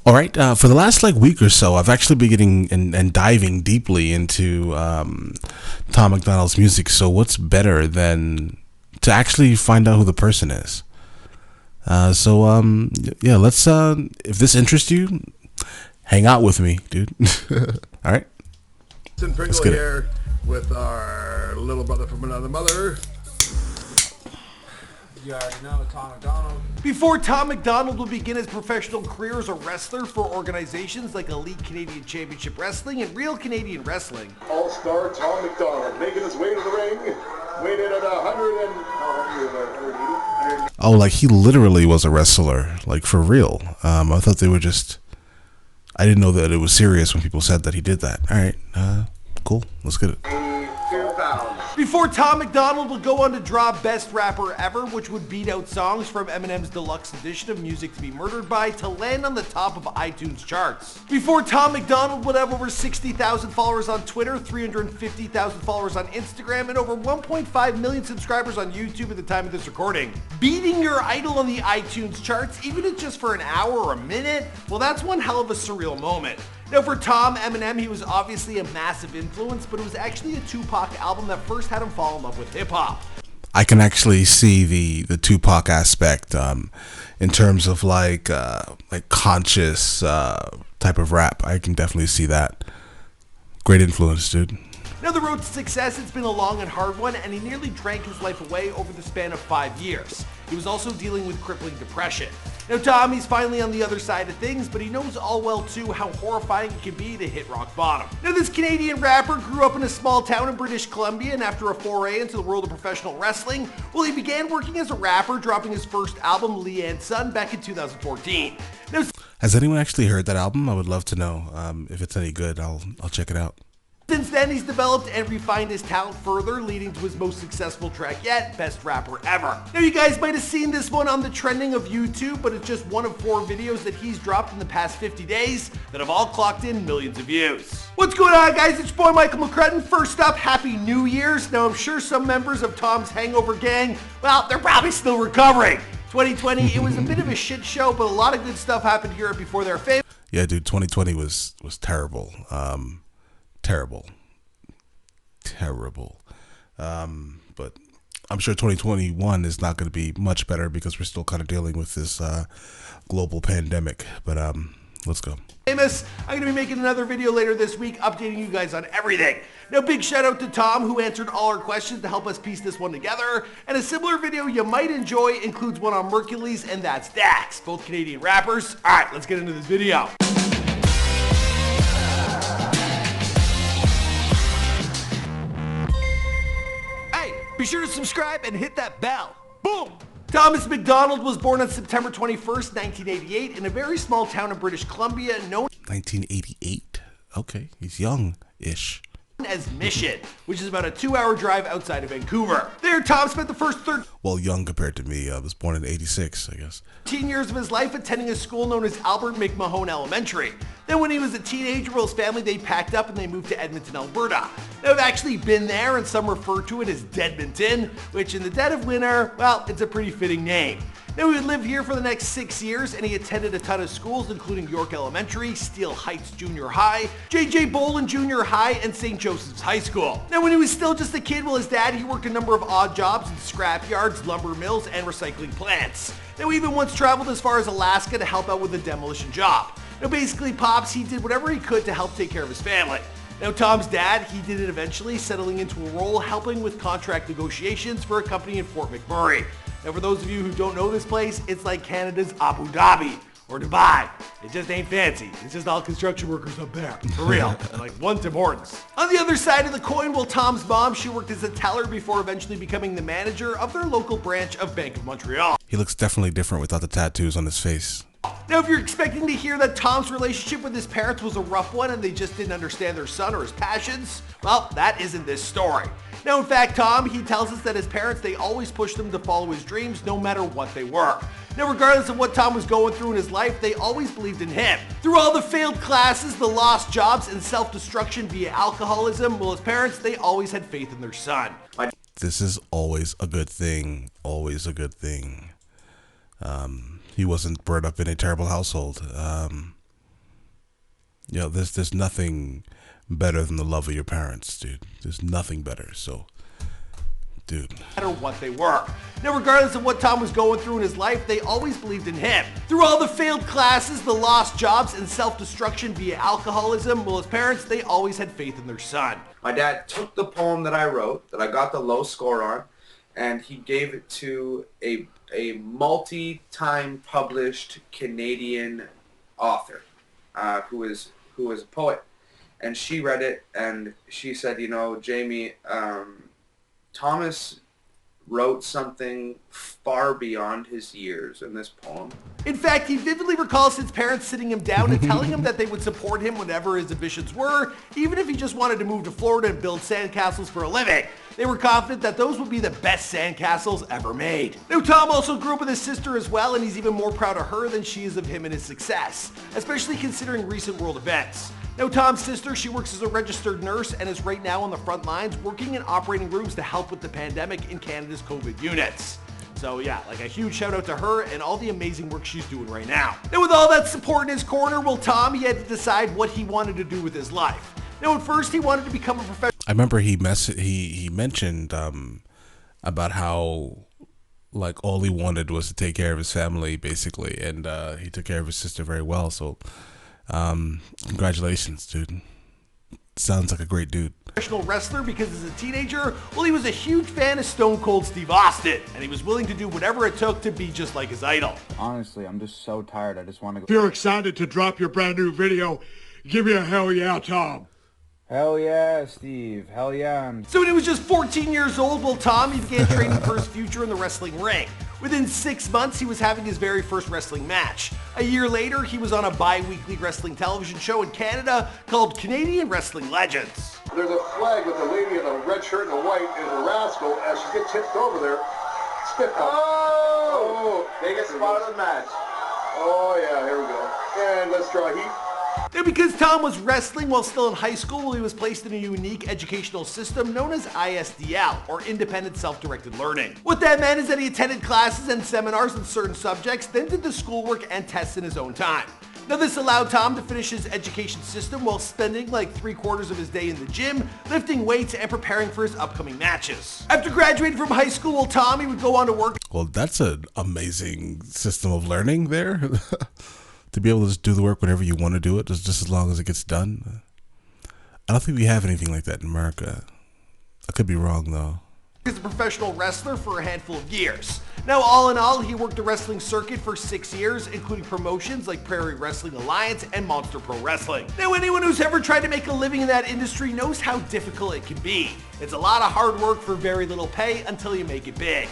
All right, for the last week or so, I've actually been getting and diving deeply into Tom MacDonald's music. So what's better than to actually find out who the person is? Yeah, let's. If this interests you, hang out with me, dude. All right. Pringle here with our little brother from another mother. You already know Tom MacDonald. Before Tom MacDonald would begin his professional career as a wrestler for organizations like Elite Canadian Championship Wrestling and Real Canadian Wrestling. All-star Tom MacDonald making his way to the ring. Weighed in at 180. Oh, like he literally was a wrestler, like for real. I thought they were just. I didn't know that it was serious when people said that he did that. All right, cool. Let's get it. Before Tom MacDonald will go on to draw Best Rapper Ever, which would beat out songs from Eminem's deluxe edition of Music to be Murdered By to land on the top of iTunes charts. Before Tom MacDonald would have over 60,000 followers on Twitter, 350,000 followers on Instagram, and over 1.5 million subscribers on YouTube at the time of this recording. Beating your idol on the iTunes charts, even if it's just for an hour or a minute, well, that's one hell of a surreal moment. Now for Tom, Eminem, he was obviously a massive influence, but it was actually a Tupac album that first had him fall in love with hip-hop. I can actually see the Tupac aspect in terms of like conscious type of rap. I can definitely see that. Great influence, dude. Now the road to success, it's been a long and hard one, and he nearly drank his life away over the span of 5 years. He was also dealing with crippling depression. Now Tom, he's finally on the other side of things, but he knows all well too how horrifying it can be to hit rock bottom. Now this Canadian rapper grew up in a small town in British Columbia, and after a foray into the world of professional wrestling, well, he began working as a rapper, dropping his first album, Leanne's Son, back in 2014. Now, has anyone actually heard that album? I would love to know. If it's any good, I'll check it out. Since then, he's developed and refined his talent further, leading to his most successful track yet, Best Rapper Ever. Now, you guys might have seen this one on the trending of YouTube, but it's just one of 4 videos that he's dropped in the past 50 days that have all clocked in millions of views. What's going on, guys? It's your boy Michael McCrutton. First up, Happy New Year's. Now, I'm sure some members of Tom's hangover gang, well, they're probably still recovering. 2020, it was a bit of a shit show, but a lot of good stuff happened here before their fame. Yeah, dude, 2020 was terrible. Terrible. But I'm sure 2021 is not going to be much better because we're still kind of dealing with this global pandemic. But let's go. Famous. I'm going to be making another video later this week updating you guys on everything. Now, big shout out to Tom, who answered all our questions to help us piece this one together. And a similar video you might enjoy includes one on Mercules and That's Dax, both Canadian rappers. All right, let's get into this video. Be sure to subscribe and hit that bell. Boom! Thomas MacDonald was born on September 21st, 1988 in a very small town in British Columbia known 1988? Okay, he's young-ish. As Mission, which is about a 2-hour drive outside of Vancouver. There, Tom spent the first well, young compared to me. I was born in 86, I guess. 13 years of his life attending a school known as Albert McMahon Elementary. Then when he was a teenager, his family, they packed up and they moved to Edmonton, Alberta. Now, I've actually been there, and some refer to it as Deadmonton, which in the dead of winter, well, it's a pretty fitting name. Now, he would live here for the next 6 years, and he attended a ton of schools, including York Elementary, Steel Heights Junior High, J.J. Boland Junior High, and St. Joseph's High School. Now, when he was still just a kid, well, his dad, he worked a number of odd jobs in scrap yards, lumber mills, and recycling plants. Now, he even once traveled as far as Alaska to help out with a demolition job. Now, basically, Pops, he did whatever he could to help take care of his family. Now, Tom's dad, he did it eventually, settling into a role helping with contract negotiations for a company in Fort McMurray. Now, for those of you who don't know this place, it's like Canada's Abu Dhabi or Dubai. It just ain't fancy. It's just all construction workers up there, for real, and like one Tim Hortons. On the other side of the coin, well, Tom's mom, she worked as a teller before eventually becoming the manager of their local branch of Bank of Montreal. He looks definitely different without the tattoos on his face. Now, if you're expecting to hear that Tom's relationship with his parents was a rough one and they just didn't understand their son or his passions, well, that isn't this story. Now, in fact, Tom, he tells us that his parents, they always pushed him to follow his dreams no matter what they were. Now, regardless of what Tom was going through in his life, they always believed in him. Through all the failed classes, the lost jobs, and self-destruction via alcoholism, well, his parents, they always had faith in their son. This is always a good thing. Always a good thing. He wasn't brought up in a terrible household. There's nothing better than the love of your parents, dude. There's nothing better. So, dude. No matter what they were. Now, regardless of what Tom was going through in his life, they always believed in him. Through all the failed classes, the lost jobs, and self-destruction via alcoholism, well, his parents, they always had faith in their son. My dad took the poem that I wrote, that I got the low score on, and he gave it to a multi-time published Canadian author who is a poet. And she read it, and she said, you know, Jamie, Thomas wrote something far beyond his years in this poem. In fact, he vividly recalls his parents sitting him down and telling him that they would support him whatever his ambitions were, even if he just wanted to move to Florida and build sandcastles for a living. They were confident that those would be the best sandcastles ever made. Now, Tom also grew up with his sister as well, and he's even more proud of her than she is of him and his success, especially considering recent world events. Now, Tom's sister, she works as a registered nurse and is right now on the front lines working in operating rooms to help with the pandemic in Canada's COVID units. So yeah, like a huge shout out to her and all the amazing work she's doing right now. Now, with all that support in his corner, well, Tom, he had to decide what he wanted to do with his life. Now, at first, he wanted to become a professional. I remember he mentioned about how like all he wanted was to take care of his family, basically, and he took care of his sister very well. So, congratulations, dude. Sounds like a great dude. Professional wrestler because as a teenager, well, he was a huge fan of Stone Cold Steve Austin, and he was willing to do whatever it took to be just like his idol. Honestly, I'm just so tired. I just want to go. If you're excited to drop your brand new video, give me a hell yeah, Tom. Hell yeah, Steve. Hell yeah. So when he was just 14 years old, well, Tom, he began training for his future in the wrestling ring. Within 6 months, he was having his very first wrestling match. A year later, he was on a bi-weekly wrestling television show in Canada called Canadian Wrestling Legends. There's a flag with the lady in the red shirt and the white is a rascal as she gets tipped over there. Spit up. Oh! Biggest spot of the match. Oh yeah, here we go. And let's draw heat. Now, because Tom was wrestling while still in high school, he was placed in a unique educational system known as ISDL, or Independent Self-Directed Learning. What that meant is that he attended classes and seminars in certain subjects, then did the schoolwork and tests in his own time. Now, this allowed Tom to finish his education system while spending like 3/4 of his day in the gym, lifting weights and preparing for his upcoming matches. After graduating from high school, Tom, he would go on to work. Well, that's an amazing system of learning there. To be able to just do the work whenever you want to do it, just as long as it gets done. I don't think we have anything like that in America. I could be wrong, though. As a professional wrestler for a handful of years. Now, all in all, he worked the wrestling circuit for 6 years, including promotions like Prairie Wrestling Alliance and Monster Pro Wrestling. Now, anyone who's ever tried to make a living in that industry knows how difficult it can be. It's a lot of hard work for very little pay until you make it big.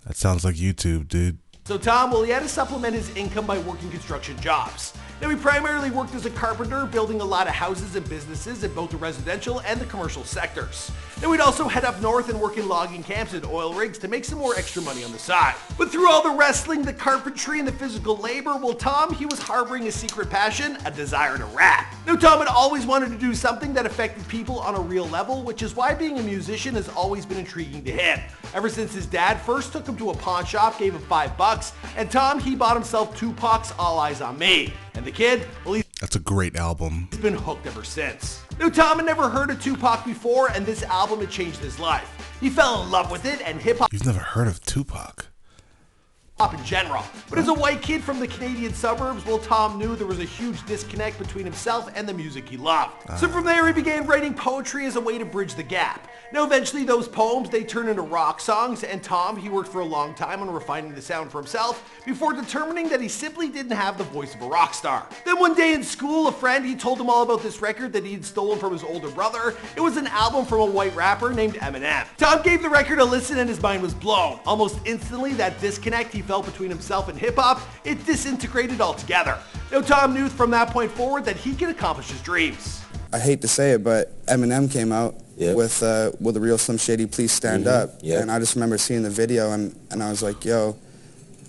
That sounds like YouTube, dude. So Tom, well, he had to supplement his income by working construction jobs. Now, he primarily worked as a carpenter, building a lot of houses and businesses in both the residential and the commercial sectors. Now, he'd also head up north and work in logging camps and oil rigs to make some more extra money on the side. But through all the wrestling, the carpentry, and the physical labor, well, Tom, he was harboring a secret passion, a desire to rap. Now, Tom had always wanted to do something that affected people on a real level, which is why being a musician has always been intriguing to him. Ever since his dad first took him to a pawn shop, gave him $5, and Tom, he bought himself Tupac's All Eyes on Me. And the kid, well, that's a great album. He's been hooked ever since. Now, Tom had never heard of Tupac before, and this album had changed his life. He fell in love with it and hip-hop. You've never heard of Tupac? In general. But as a white kid from the Canadian suburbs, well, Tom knew there was a huge disconnect between himself and the music he loved. So from there, he began writing poetry as a way to bridge the gap. Now, eventually, those poems, they turned into rock songs, and Tom, he worked for a long time on refining the sound for himself before determining that he simply didn't have the voice of a rock star. Then one day in school, a friend, he told him all about this record that he had stolen from his older brother. It was an album from a white rapper named Eminem. Tom gave the record a listen and his mind was blown. Almost instantly, that disconnect he felt between himself and hip-hop, it disintegrated altogether. Now, Tom knew from that point forward that he could accomplish his dreams. I hate to say it, but Eminem came out with a real Slim Shady, Please Stand Up. And I just remember seeing the video and I was like, yo,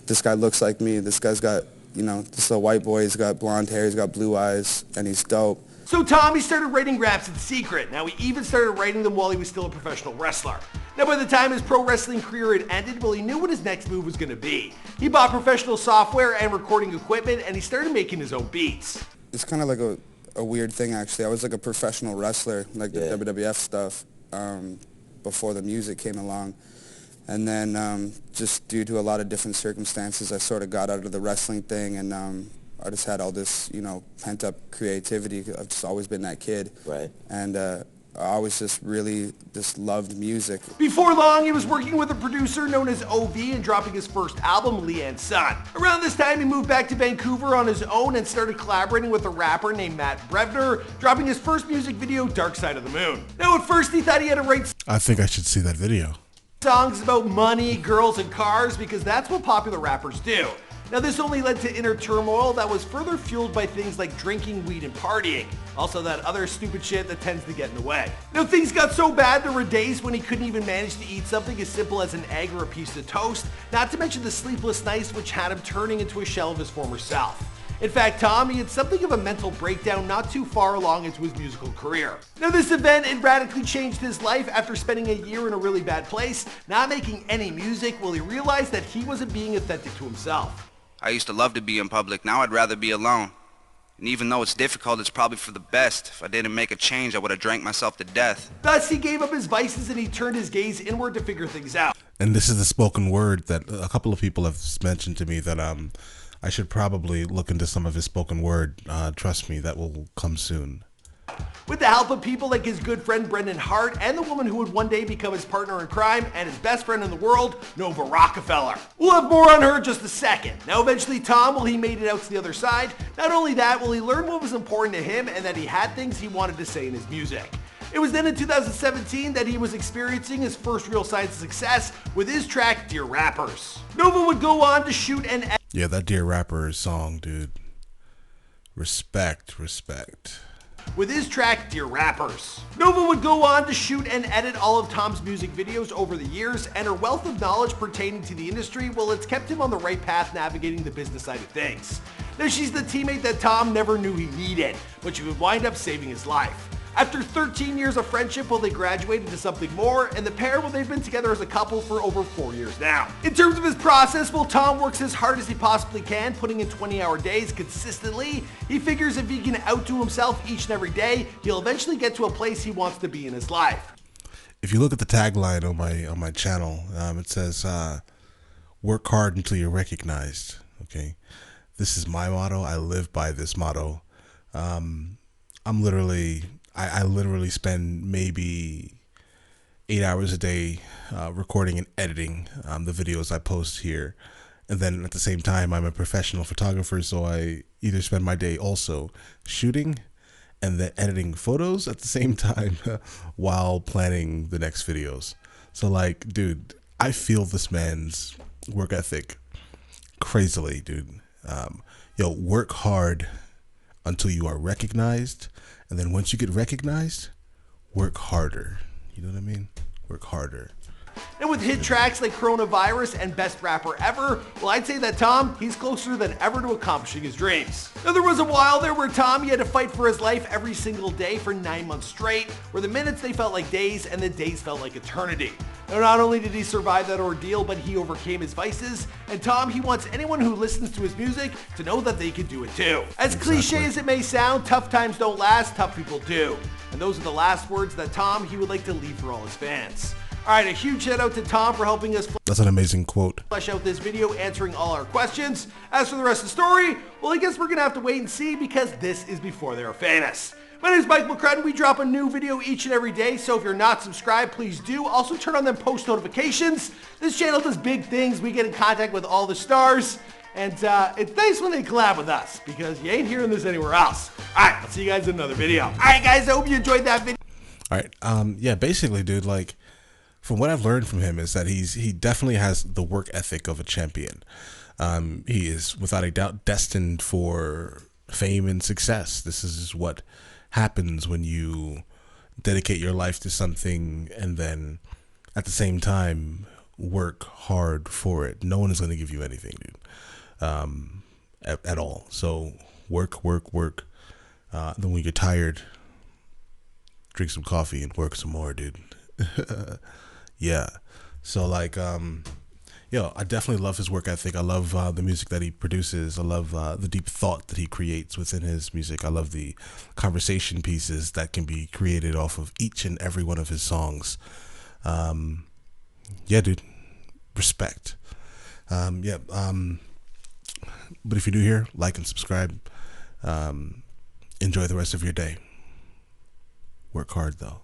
this guy looks like me. This guy's got, you know, this little white boy. He's got blonde hair. He's got blue eyes, and he's dope. So Tom, he started writing raps in secret. Now, he even started writing them while he was still a professional wrestler. Now, by the time his pro wrestling career had ended, well, he knew what his next move was going to be. He bought professional software and recording equipment, and he started making his own beats. It's kind of like a weird thing, actually. I was like a professional wrestler, like the WWF stuff, before the music came along. And then just due to a lot of different circumstances, I sort of got out of the wrestling thing, and I just had all this, you know, pent-up creativity. I've just always been that kid. Right. And I always just really just loved music. Before long, he was working with a producer known as OV and dropping his first album, Leanne's Son. Around this time, he moved back to Vancouver on his own and started collaborating with a rapper named Matt Brevner, dropping his first music video, Dark Side of the Moon. Now, at first, he thought he had to write I think I should see that video. songs about money, girls, and cars because that's what popular rappers do. Now, this only led to inner turmoil that was further fueled by things like drinking, weed, and partying. Also, that other stupid shit that tends to get in the way. Now, things got so bad there were days when he couldn't even manage to eat something as simple as an egg or a piece of toast, not to mention the sleepless nights which had him turning into a shell of his former self. In fact, Tom, he had something of a mental breakdown not too far along into his musical career. Now, this event had radically changed his life after spending a year in a really bad place, not making any music, while he realized that he wasn't being authentic to himself. I used to love to be in public. Now I'd rather be alone. And even though it's difficult, it's probably for the best. If I didn't make a change, I would have drank myself to death. Thus, he gave up his vices and he turned his gaze inward to figure things out. And this is the spoken word that a couple of people have mentioned to me that I should probably look into some of his spoken word. Trust me, that will come soon. With the help of people like his good friend Brendan Hart and the woman who would one day become his partner in crime and his best friend in the world, Nova Rockefeller. We'll have more on her in just a second. Now eventually Tom, well, he made it out to the other side. Not only that, well, he learned what was important to him and that he had things he wanted to say in his music. It was then in 2017 that he was experiencing his first real signs of success with his track Dear Rappers. Nova would go on to shoot and edit. Yeah, that Dear Rappers song, dude. Respect. With his track Dear Rappers. Nova would go on to shoot and edit all of Tom's music videos over the years, and her wealth of knowledge pertaining to the industry, well, it's kept him on the right path navigating the business side of things. Now, she's the teammate that Tom never knew he needed, but she would wind up saving his life. After 13 years of friendship, well, they graduated to something more, and the pair, well, they've been together as a couple for over 4 years now. In terms of his process, well, Tom works as hard as he possibly can, putting in 20-hour days consistently. He figures if he can outdo himself each and every day, he'll eventually get to a place he wants to be in his life. If you look at the tagline on my channel, it says, work hard until you're recognized. Okay. This is my motto. I live by this motto. I literally spend maybe 8 hours a day recording and editing the videos I post here. And then at the same time, I'm a professional photographer, so I either spend my day also shooting and then editing photos at the same time while planning the next videos. So like, dude, I feel this man's work ethic crazily, dude. Work hard until you are recognized. And then once you get recognized, work harder. You know what I mean? Work harder. And with hit tracks like Coronavirus and Best Rapper Ever, well, I'd say that Tom, he's closer than ever to accomplishing his dreams. Now, there was a while there where Tom, he had to fight for his life every single day for 9 months straight, where the minutes, they felt like days and the days felt like eternity. Now, not only did he survive that ordeal, but he overcame his vices, and Tom, he wants anyone who listens to his music to know that they can do it too. As cliche as it may sound, tough times don't last, tough people do. And those are the last words that Tom, he would like to leave for all his fans. Alright, a huge shout out to Tom for helping us That's an amazing quote. flesh out this video, answering all our questions. As for the rest of the story, well, I guess we're gonna have to wait and see because this is before they were famous. My name is Mike McCrudden. We drop a new video each and every day, so if you're not subscribed, please do. Also turn on them post notifications. This channel does big things. We get in contact with all the stars, and it's nice when they collab with us because you ain't hearing this anywhere else. Alright, I'll see you guys in another video. Alright guys, I hope you enjoyed that video. Alright, yeah, basically, dude, like, from what I've learned from him is that he definitely has the work ethic of a champion. He is without a doubt destined for fame and success. This is what happens when you dedicate your life to something and then at the same time work hard for it. No one is going to give you anything, dude, at all. So work. Then when you're tired, drink some coffee and work some more, dude. Yeah. So like, I definitely love his work ethic. I love the music that he produces. I love the deep thought that he creates within his music. I love the conversation pieces that can be created off of each and every one of his songs. Yeah, dude, respect. But if you're new here, like and subscribe. Enjoy the rest of your day. Work hard though.